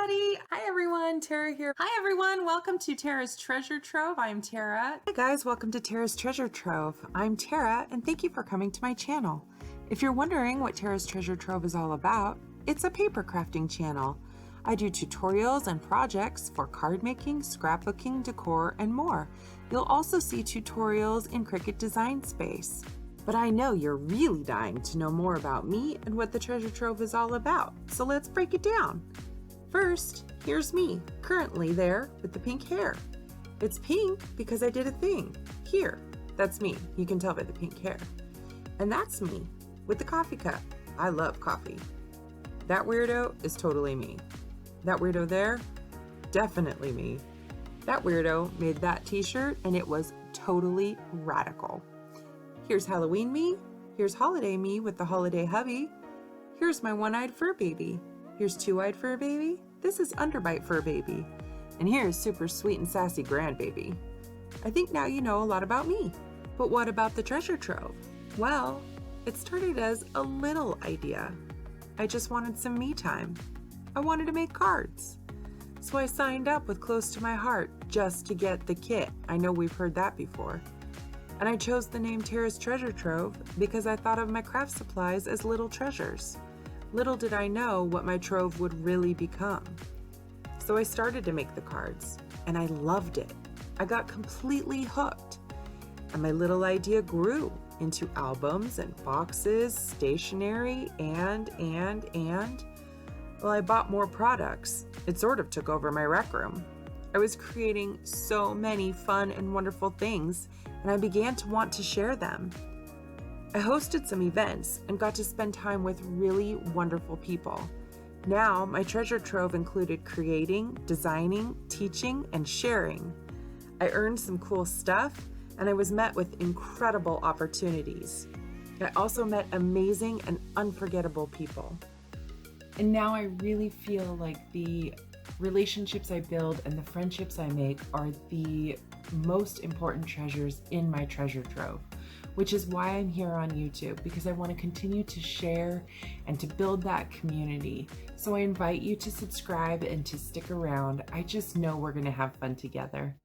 everybody. Hi everyone, Tara here. Hi everyone, welcome to Tara's Treasure Trove. I'm Tara. Hi guys, welcome to Tara's Treasure Trove. I'm Tara and thank you for coming to my channel. If you're wondering what Tara's Treasure Trove is all about, it's a paper crafting channel. I do tutorials and projects for card making, scrapbooking, decor, and more. You'll also see tutorials in Cricut Design Space. But I know you're really dying to know more about me and what the Treasure Trove is all about, so let's break it down. First, here's me, currently there with the pink hair. It's pink because I did a thing. Here, that's me. You can tell by the pink hair. And that's me with the coffee cup. I love coffee. That weirdo is totally me. That weirdo there, definitely me. That weirdo made that t-shirt and it was totally radical. Here's Halloween me. Here's holiday me with the holiday hubby. Here's my one-eyed fur baby. Here's two-eyed fur baby. This is underbite fur baby. And here's super sweet and sassy grandbaby. I think now you know a lot about me. But what about the treasure trove? Well, it started as a little idea. I just wanted some me time. I wanted to make cards. So I signed up with Close to My Heart just to get the kit. I know we've heard that before. And I chose the name Tara's Treasure Trove because I thought of my craft supplies as little treasures. Little did I know what my trove would really become. So I started to make the cards, and I loved it. I got completely hooked. And my little idea grew into albums and boxes, stationery, and. Well, I bought more products. It sort of took over my rec room. I was creating so many fun and wonderful things, and I began to want to share them. I hosted some events and got to spend time with really wonderful people. Now, my treasure trove included creating, designing, teaching, and sharing. I earned some cool stuff, and I was met with incredible opportunities. I also met amazing and unforgettable people. And now I really feel like the relationships I build and the friendships I make are the most important treasures in my treasure trove, which is why I'm here on YouTube, because I want to continue to share and to build that community. So I invite you to subscribe and to stick around. I just know we're going to have fun together.